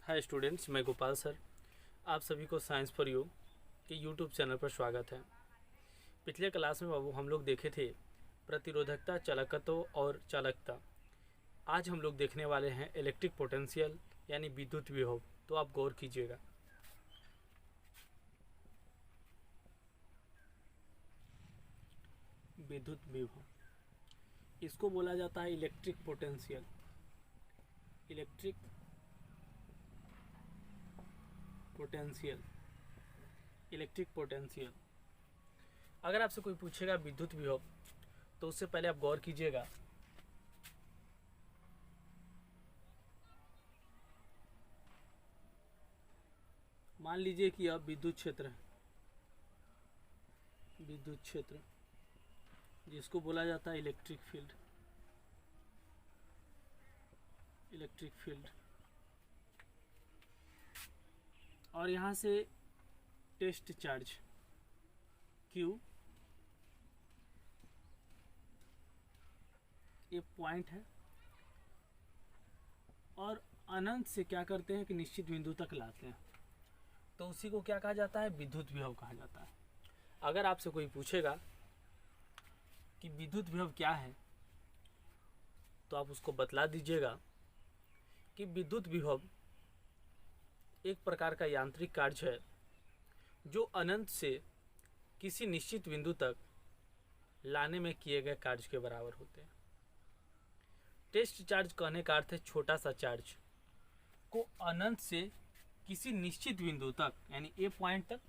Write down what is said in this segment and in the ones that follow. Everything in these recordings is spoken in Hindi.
हाय स्टूडेंट्स, मैं गोपाल सर। आप सभी को साइंस फॉर यू के यूट्यूब चैनल पर स्वागत है। पिछले क्लास में बाबू हम लोग देखे थे प्रतिरोधकता, चालकत्व और चालकता। आज हम लोग देखने वाले हैं इलेक्ट्रिक पोटेंशियल यानी विद्युत विभव। तो आप गौर कीजिएगा। विद्युत विभव, इसको बोला जाता है electric potential. Electric potential, electric potential. अगर आपसे कोई पूछेगा विद्युत विभव, तो उससे पहले आप गौर कीजिएगा। मान लीजिए कि अब विद्युत क्षेत्र है, विद्युत क्षेत्र जिसको बोला जाता है इलेक्ट्रिक फील्ड। इलेक्ट्रिक फील्ड, और यहाँ से टेस्ट चार्ज Q ये पॉइंट है, और अनंत से क्या करते हैं कि निश्चित बिंदु तक लाते हैं। तो उसी को क्या कहा जाता है? विद्युत विभव कहा जाता है। अगर आपसे कोई पूछेगा कि विद्युत विभव क्या है, तो आप उसको बतला दीजिएगा कि विद्युत विभव एक प्रकार का यांत्रिक कार्य है जो अनंत से किसी निश्चित बिंदु तक लाने में किए गए कार्य के बराबर होते हैं। टेस्ट चार्ज कहने का अर्थ है छोटा सा चार्ज को अनंत से किसी निश्चित बिंदु तक यानी ए पॉइंट तक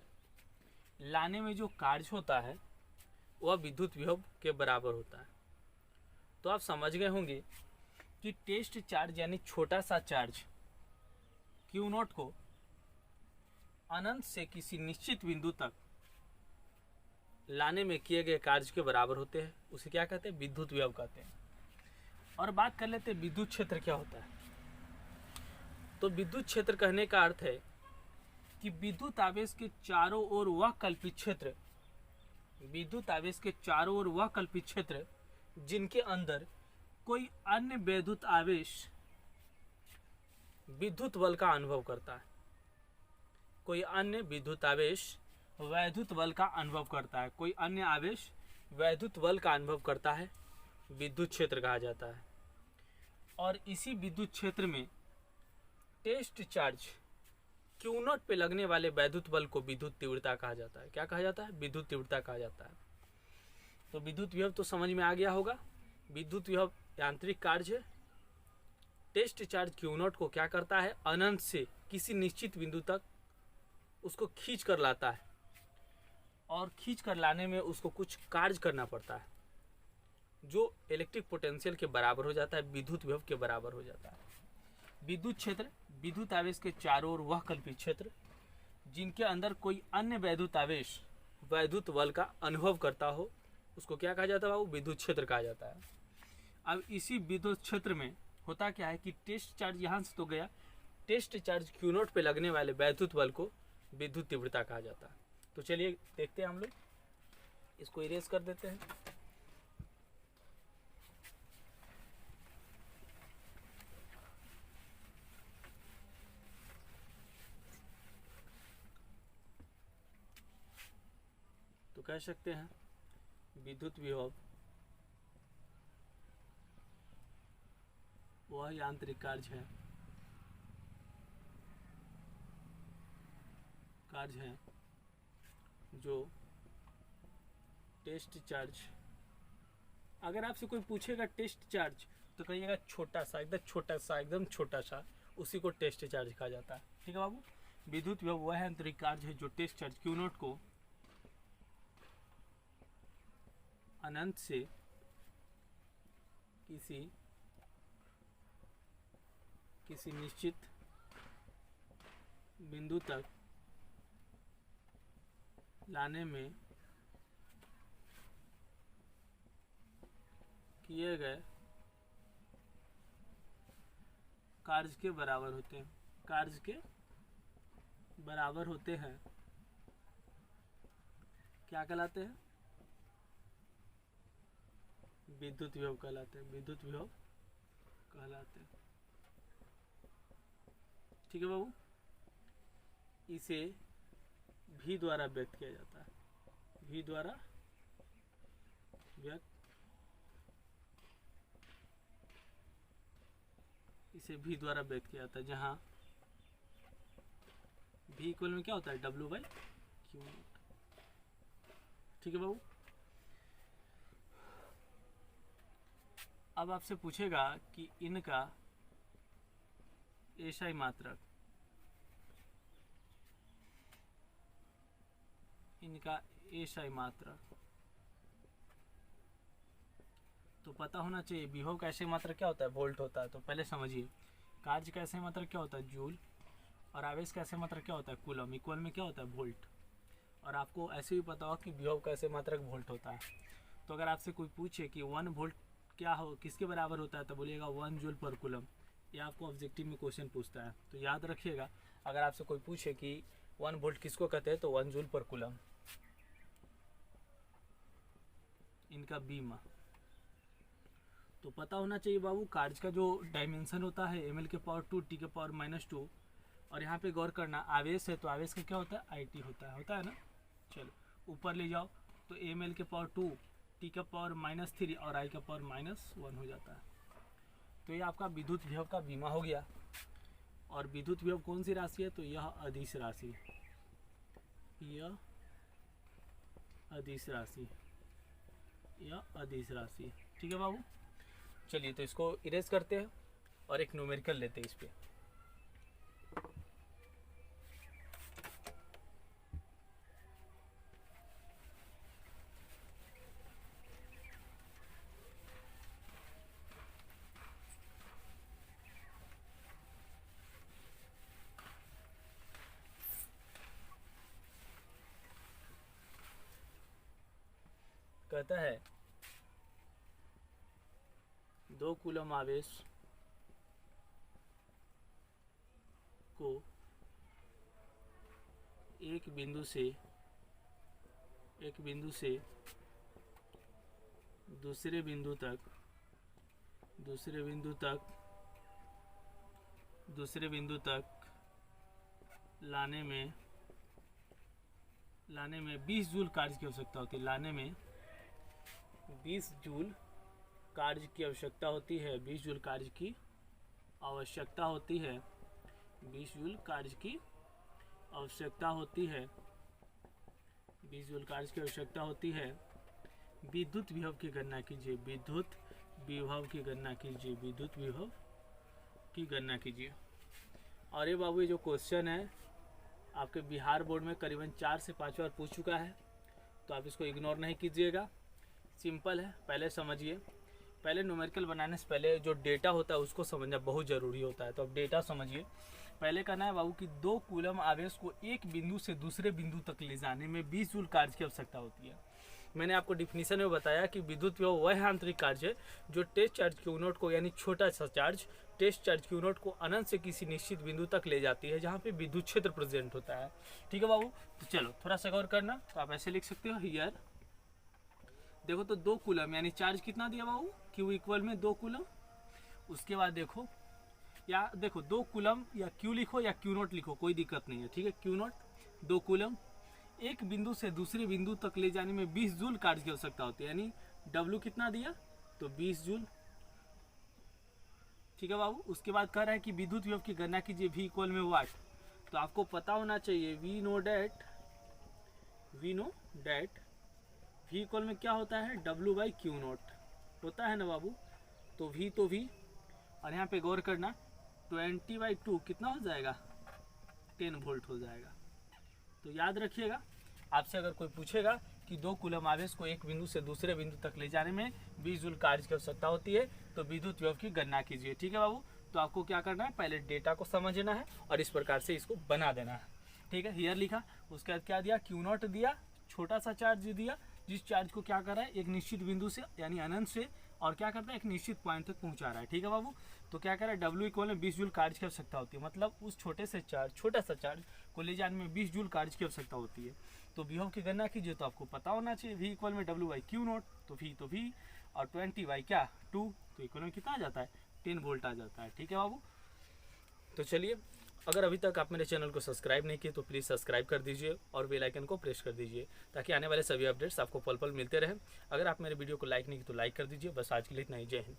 लाने में जो कार्य होता है वह विद्युत विभव के बराबर होता है। तो आप समझ गए होंगे कि टेस्ट चार्ज यानी छोटा सा चार्ज Q नॉट को अनंत से किसी निश्चित बिंदु तक लाने में किए गए कार्य के बराबर होते हैं। उसे क्या कहते हैं? विद्युत विभव कहते हैं। और बात कर लेते हैं विद्युत क्षेत्र क्या होता है। तो विद्युत क्षेत्र कहने का अर्थ है कि विद्युत आवेश के चारों ओर वह कल्पित क्षेत्र, विद्युत आवेश के चारों ओर वह कल्पित क्षेत्र जिनके अंदर कोई अन्य वैद्युत आवेश विद्युत बल का अनुभव करता है। कोई अन्य विद्युत आवेश वैद्युत बल का अनुभव करता है, कोई अन्य आवेश वैद्युत बल का अनुभव करता है, विद्युत क्षेत्र कहा जाता है। और इसी विद्युत क्षेत्र में टेस्ट चार्ज Q नॉट पे लगने वाले वैद्युत बल को विद्युत तीव्रता कहा जाता है। क्या कहा जाता है? विद्युत तीव्रता कहा जाता है। तो विद्युत विभव तो समझ में आ गया होगा। विद्युत विभव यांत्रिक कार्य है। टेस्ट चार्ज Q नॉट को क्या करता है? अनंत से किसी निश्चित बिंदु तक उसको खींच कर लाता है, और खींच कर लाने में उसको कुछ कार्य करना पड़ता है जो इलेक्ट्रिक पोटेंशियल के बराबर हो जाता है, विद्युत विभव के बराबर हो जाता है। विद्युत क्षेत्र विद्युत आवेश के चारों ओर वह कल्पित क्षेत्र जिनके अंदर कोई अन्य वैद्युत आवेश वैद्युत बल का अनुभव करता हो, उसको क्या कहा जाता है? वो विद्युत क्षेत्र कहा जाता है। अब इसी विद्युत क्षेत्र में होता क्या है कि टेस्ट चार्ज यहाँ से तो गया, टेस्ट चार्ज Q नॉट पे लगने वाले वैद्युत बल को विद्युत तीव्रता कहा जाता है। तो चलिए देखते हैं, हम लोग इसको इरेज कर देते हैं। तो कह सकते हैं विद्युत विभव वह यांत्रिक कार्य है जो टेस्ट चार्ज, अगर आपसे कोई पूछेगा टेस्ट चार्ज तो कहिएगा छोटा सा, एकदम छोटा सा, एकदम छोटा सा, उसी को टेस्ट चार्ज कहा जाता है। ठीक है बाबू। विद्युत विभव वह यांत्रिक कार्य है जो टेस्ट चार्ज Q नॉट को अनंत से किसी निश्चित बिंदु तक लाने में किए गए कार्य के बराबर होते हैं। कार्य के बराबर होते हैं क्या कहलाते हैं? विद्युत विभव कहलाते हैं। विद्युत विभव कहलाते हैं। ठीक है बाबू, इसे V द्वारा व्यक्त किया जाता है, V द्वारा व्यक्त, इसे V द्वारा व्यक्त किया जाता है, जहां V इक्वल में क्या होता है W/Q नॉट। ठीक है बाबू, अब आपसे पूछेगा कि इनका एसआई मात्रक, इनका एसआई मात्रक तो पता होना चाहिए। विभव का एसआई मात्रक क्या होता है, वोल्ट होता है। तो पहले समझिए, कार्य का एसआई मात्रक क्या होता है, जूल, और आवेश का एसआई मात्रक क्या होता है, कूलम, इक्वल में क्या होता है, वोल्ट। और आपको ऐसे भी पता होगा कि विभव का एसआई मात्रक वोल्ट होता है। तो अगर आपसे कोई पूछे कि 1 वोल्ट क्या हो, किसके बराबर होता है, तो बोलिएगा 1 जूल पर कूलम। ये आपको ऑब्जेक्टिव में क्वेश्चन पूछता है, तो याद रखिएगा, अगर आपसे कोई पूछे कि 1 वोल्ट किसको कहते हैं, तो 1 जूल पर कूलम। इनका बीमा तो पता होना चाहिए बाबू। कार्य का जो डायमेंशन होता है ml के पावर 2 t के पावर -2, और यहाँ पे गौर करना, आवेश है तो आवेश का क्या होता है, IT होता है ना। चलो ऊपर ले जाओ तो ml के पावर 2 t का पावर -3 और I का पावर -1 हो जाता है। तो ये आपका विद्युत विभव का बीमा हो गया। और विद्युत विभव कौन सी राशि है, तो यह अदिश राशि, यह अदिश राशि, यह अदिश राशि। ठीक है बाबू, चलिए तो इसको इरेज करते हैं और एक न्यूमेरिकल लेते हैं इस पे। कहता है 2 कूलम आवेश को एक बिंदु से दूसरे बिंदु तक लाने में 20 जूल कार्य की आवश्यकता होती है। लाने में 20 जूल कार्य की आवश्यकता होती है, 20 जूल कार्य की आवश्यकता होती है, 20 जूल कार्य की आवश्यकता होती है, 20 जूल कार्य की आवश्यकता होती है। विद्युत विभव की गणना कीजिए, विद्युत विभव की गणना कीजिए, विद्युत विभव की गणना कीजिए। और ये बाबू ये जो क्वेश्चन है आपके बिहार बोर्ड में करीबन 4 से 5 बार पूछ चुका है, तो आप इसको इग्नोर नहीं कीजिएगा। सिंपल है, पहले समझिए। पहले न्यूमेरिकल बनाने से पहले जो डेटा होता है उसको समझना बहुत ज़रूरी होता है। तो अब डेटा समझिए। पहले कहना है बाबू कि 2 कूलम आवेश को एक बिंदु से दूसरे बिंदु तक ले जाने में 20 जूल कार्य की आवश्यकता होती है। मैंने आपको डिफिनीशन में बताया कि विद्युत विभव वह आंतरिक कार्य है जो टेस्ट चार्ज क्यू नॉट को, यानी छोटा सा charge test charge q naught को अनंत से किसी निश्चित बिंदु तक ले जाती है जहाँ पे विद्युत क्षेत्र प्रेजेंट होता है। ठीक है बाबू, तो चलो थोड़ा सा गौर करना। तो आप ऐसे लिख सकते हो, हियर देखो तो 2 कूलम यानी चार्ज कितना दिया बाबू, क्यू इक्वल में 2 कूलम। उसके बाद देखो 2 कूलम या क्यू लिखो या क्यू नॉट लिखो, कोई दिक्कत नहीं है। ठीक है, क्यू नॉट 2 कूलम एक बिंदु से दूसरे बिंदु तक ले जाने में 20 जूल कार्य की आवश्यकता होती है, यानी W कितना दिया, तो 20 जूल। ठीक है बाबू, उसके बाद कह रहा है कि विद्युत विभव की गणना कीजिए V इक्वल में वाट। तो आपको पता होना चाहिए we know that V equal में क्या होता है, W/Q नॉट होता है ना बाबू। तो V तो V, और यहाँ पे गौर करना 20/2 कितना हो जाएगा, 10 वोल्ट हो जाएगा। तो याद रखिएगा, आपसे अगर कोई पूछेगा कि 2 कूलम आवेश को एक बिंदु से दूसरे बिंदु तक ले जाने में 20 जूल कार्य की आवश्यकता होती है, तो विद्युत विभव की गणना कीजिए। ठीक है बाबू, तो आपको क्या करना है, पहले डेटा को समझना है और इस प्रकार से इसको बना देना है। ठीक है, हियर लिखा, उसके बाद क्या दिया, क्यू नॉट दिया, छोटा सा चार्ज दिया, जिस चार्ज को क्या कर रहा है, एक निश्चित बिंदु से यानी अनंत से, और क्या करता है, एक निश्चित पॉइंट तक पहुंचा रहा है। ठीक है बाबू, तो क्या कर रहा है, W इक्वल में 20 जूल कार्य की आवश्यकता होती है, मतलब उस छोटा सा चार्ज को ले जाने में 20 जूल कार्य की आवश्यकता होती है। तो विभव की गणना कीजिए, तो आपको पता होना चाहिए V इक्वल में W/Q नॉट, तो V तो V और 20/2, तो इक्वल में कितना आ जाता है, 10 वोल्ट आ जाता है। ठीक है बाबू, तो चलिए अगर अभी तक आप मेरे चैनल को सब्सक्राइब नहीं किए तो प्लीज़ सब्सक्राइब कर दीजिए और बेल आइकन को प्रेस कर दीजिए ताकि आने वाले सभी अपडेट्स आपको पल पल मिलते रहें। अगर आप मेरे वीडियो को लाइक नहीं किए तो लाइक कर दीजिए। बस आज के लिए इतना ही। जय हिंद।